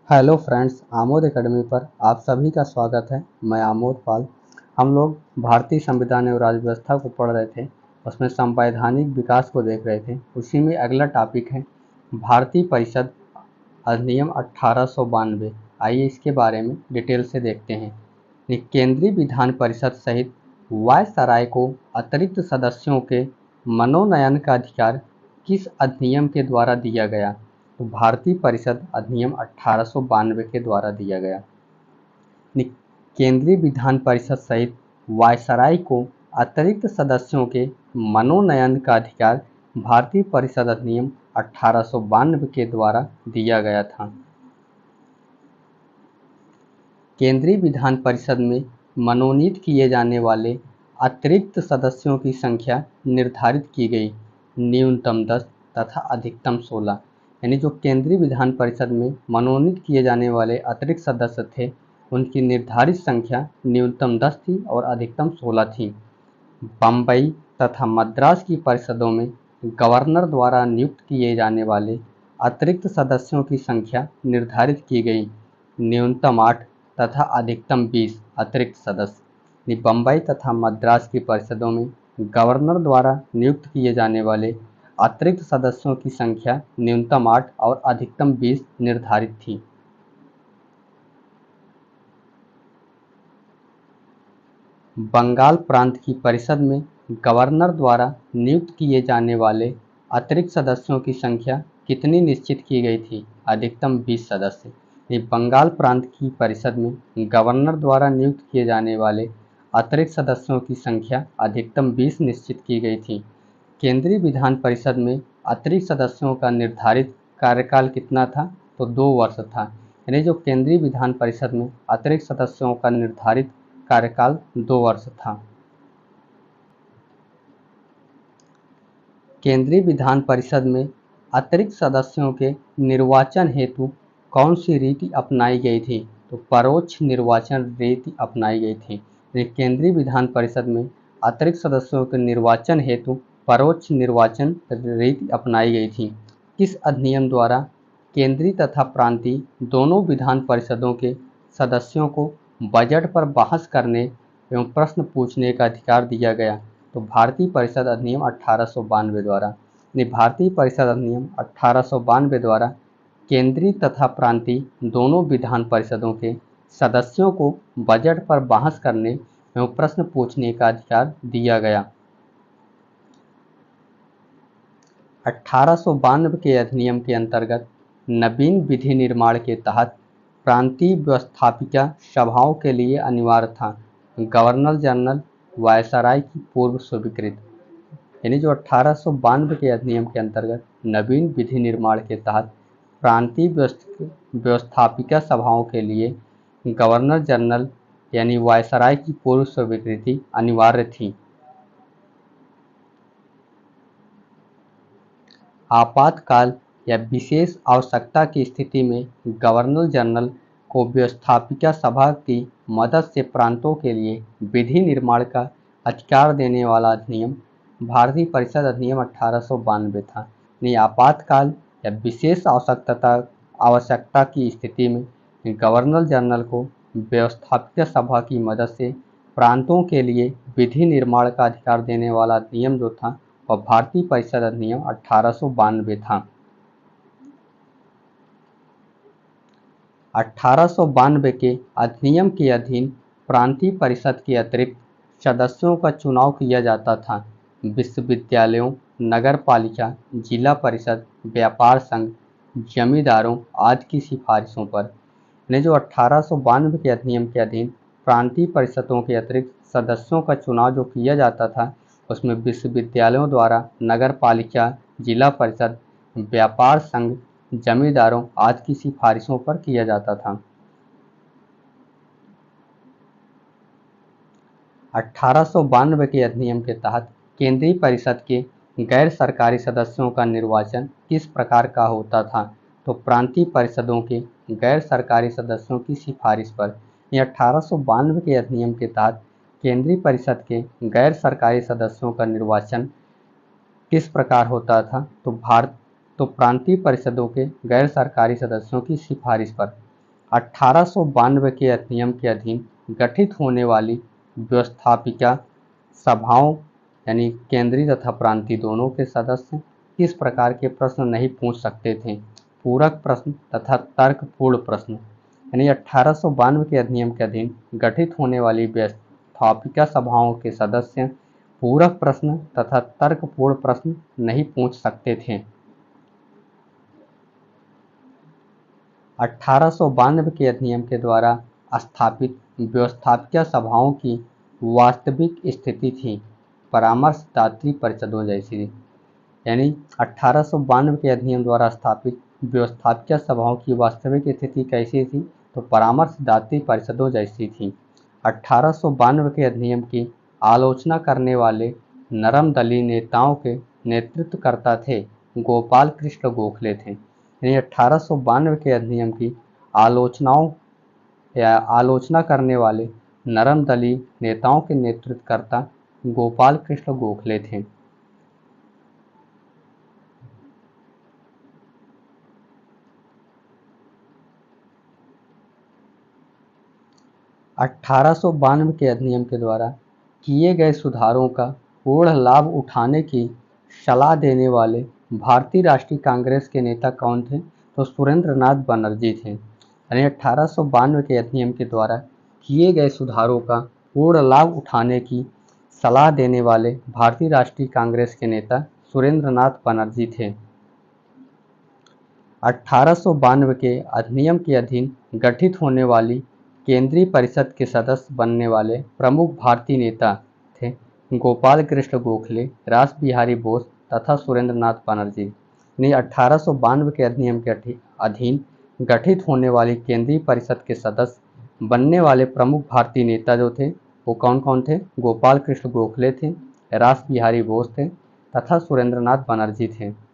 Hello friends, Amod academy पर आप सभी का स्वागत है। मैं आमोद पाल। हम लोग भारतीय संविधान और राज्य व्यवस्था को पढ़ रहे थे, उसमें संवैधानिक विकास को देख रहे थे। उसी में अगला टॉपिक है भारतीय परिषद अधिनियम 1892। आइए इसके बारे में डिटेल से देखते हैं। केंद्रीय विधान परिषद सहित वायसराय को अतिरिक्त सदस्यों के मनोनयन का अधिकार किस अधिनियम के द्वारा दिया गया? तो भारतीय परिषद अधिनियम 1892 के द्वारा दिया गया। केंद्रीय विधान परिषद सहित वायसराय को अतिरिक्त सदस्यों के मनोनयन का अधिकार भारतीय परिषद अधिनियम 1892 के द्वारा दिया गया था। केंद्रीय विधान परिषद में मनोनीत किए जाने वाले अतिरिक्त सदस्यों की संख्या निर्धारित की गई, न्यूनतम 10 तथा अधिकतम 16। यानी जो केंद्रीय विधान परिषद में मनोनीत किए जाने वाले अतिरिक्त सदस्य थे, उनकी निर्धारित संख्या न्यूनतम 10 थी और अधिकतम 16 थी। बम्बई तथा मद्रास की परिषदों में गवर्नर द्वारा नियुक्त किए जाने वाले अतिरिक्त सदस्यों की संख्या निर्धारित की गई, न्यूनतम 8 तथा अधिकतम 20 अतिरिक्त सदस्य। बम्बई तथा मद्रास की परिषदों में गवर्नर द्वारा नियुक्त किए जाने वाले अतिरिक्त सदस्यों की संख्या न्यूनतम 8 और अधिकतम 20 निर्धारित थी। बंगाल प्रांत की परिषद में गवर्नर द्वारा नियुक्त किए जाने वाले अतिरिक्त सदस्यों की संख्या कितनी निश्चित की गई थी? अधिकतम 20 सदस्य। बंगाल प्रांत की परिषद में गवर्नर द्वारा नियुक्त किए जाने वाले अतिरिक्त सदस्यों की संख्या अधिकतम 20 निश्चित की गई थी। केंद्रीय विधान परिषद में अतिरिक्त सदस्यों का निर्धारित कार्यकाल कितना था? तो 2 वर्ष था। यानी जो केंद्रीय विधान परिषद में अतिरिक्त सदस्यों का निर्धारित कार्यकाल 2 वर्ष था। केंद्रीय विधान परिषद में अतिरिक्त सदस्यों के निर्वाचन हेतु कौन सी रीति अपनाई गई थी? तो परोक्ष निर्वाचन रीति अपनाई गई थी। केंद्रीय विधान परिषद में अतिरिक्त सदस्यों के निर्वाचन हेतु परोक्ष निर्वाचन रीति अपनाई गई थी। किस अधिनियम द्वारा केंद्रीय तथा प्रांतीय दोनों विधान परिषदों के सदस्यों को बजट पर बहस करने एवं प्रश्न पूछने का अधिकार दिया गया? तो भारतीय परिषद अधिनियम 1892 द्वारा। भारतीय परिषद अधिनियम 1892 द्वारा केंद्रीय तथा प्रांतीय दोनों विधान परिषदों के सदस्यों को बजट पर बहस करने एवं प्रश्न पूछने का अधिकार दिया गया। 1892 के अधिनियम के अंतर्गत नवीन विधि निर्माण के तहत प्रांतीय व्यवस्थापिका सभाओं के लिए अनिवार्य था गवर्नर जनरल वायसराय की पूर्व स्वीकृति। यानी जो 1892 के अधिनियम के अंतर्गत नवीन विधि निर्माण के तहत प्रांतीय व्यवस्थापिका सभाओं के लिए गवर्नर जनरल यानी वायसराय की पूर्व स्वीकृति अनिवार्य थी। आपातकाल या विशेष आवश्यकता की स्थिति में गवर्नर जनरल को व्यवस्थापिका सभा की मदद से प्रांतों के लिए विधि निर्माण का अधिकार देने वाला अधिनियम भारतीय परिषद अधिनियम 1892 था। आपातकाल या विशेष आवश्यकता की स्थिति में गवर्नर जनरल को व्यवस्थापिका सभा की मदद से प्रांतों के लिए विधि निर्माण का अधिकार देने वाला अधिनियम जो था वह भारतीय परिषद अधिनियम 1892 था। 1892 के अधिनियम के अधीन प्रांतीय परिषद के अतिरिक्त सदस्यों का चुनाव किया जाता था विश्वविद्यालयों, नगर पालिका, जिला परिषद, व्यापार संघ, जमींदारों आदि की सिफारिशों पर। जो 1892 के अधिनियम के अधीन प्रांतीय परिषदों के अतिरिक्त सदस्यों का चुनाव जो किया जाता था उसमें विश्वविद्यालयों द्वारा, नगर पालिका, जिला परिषद, व्यापार संघ, जमींदारों आदि की सिफारिशों पर किया जाता था। 1892 के अधिनियम के तहत केंद्रीय परिषद के गैर सरकारी सदस्यों का निर्वाचन किस प्रकार का होता था? तो प्रांतीय परिषदों के गैर सरकारी सदस्यों की सिफारिश पर। 1892 के अधिनियम के तहत केंद्रीय परिषद के गैर सरकारी सदस्यों का निर्वाचन किस प्रकार होता था? तो प्रांतीय परिषदों के गैर सरकारी सदस्यों की सिफारिश पर। 1892 के अधिनियम के अधीन गठित होने वाली व्यवस्थापिका सभाओं यानी केंद्रीय तथा प्रांतीय दोनों के सदस्य किस प्रकार के प्रश्न नहीं पूछ सकते थे? पूरक प्रश्न तथा तर्कपूर्ण प्रश्न। यानी 1892 के अधिनियम के अधीन गठित होने वाली व्यवस्थापिका सभाओं के सदस्य पूरक प्रश्न तथा तर्कपूर्ण प्रश्न नहीं पूछ सकते थे। 1892 के अधिनियम के द्वारा स्थापित व्यवस्थापिका सभाओं की वास्तविक स्थिति थी परामर्शदात्री परिषदों जैसी। यानी 1892 के अधिनियम द्वारा स्थापित व्यवस्थापिका सभाओं की वास्तविक स्थिति कैसी थी? तो परामर्शदात्री परिषदों जैसी थी। 1892 के अधिनियम की आलोचना करने वाले नरम दली नेताओं के नेतृत्वकर्ता थे गोपाल कृष्ण गोखले थे। यानी 1892 के अधिनियम की आलोचना करने वाले नरम दली नेताओं के नेतृत्वकर्ता गोपाल कृष्ण गोखले थे। 1892 के अधिनियम के द्वारा किए गए सुधारों का पूर्ण लाभ उठाने की सलाह देने वाले भारतीय राष्ट्रीय कांग्रेस के नेता कौन थे? तो सुरेंद्र नाथ बनर्जी थे। यानी 1892 के अधिनियम के द्वारा किए गए सुधारों का पूर्ण लाभ उठाने की सलाह देने वाले भारतीय राष्ट्रीय कांग्रेस के नेता सुरेंद्र नाथ बनर्जी थे। 1892 के अधिनियम के अधीन गठित होने वाली केंद्रीय परिषद के सदस्य बनने वाले प्रमुख भारतीय नेता थे गोपाल कृष्ण गोखले, रास बिहारी बोस तथा सुरेंद्र नाथ बनर्जी। 1892 के अधिनियम के अधीन गठित होने वाली केंद्रीय परिषद के सदस्य बनने वाले प्रमुख भारतीय नेता जो थे वो कौन कौन थे? गोपाल कृष्ण गोखले थे, रास बिहारी बोस थे तथा सुरेंद्र नाथ बनर्जी थे।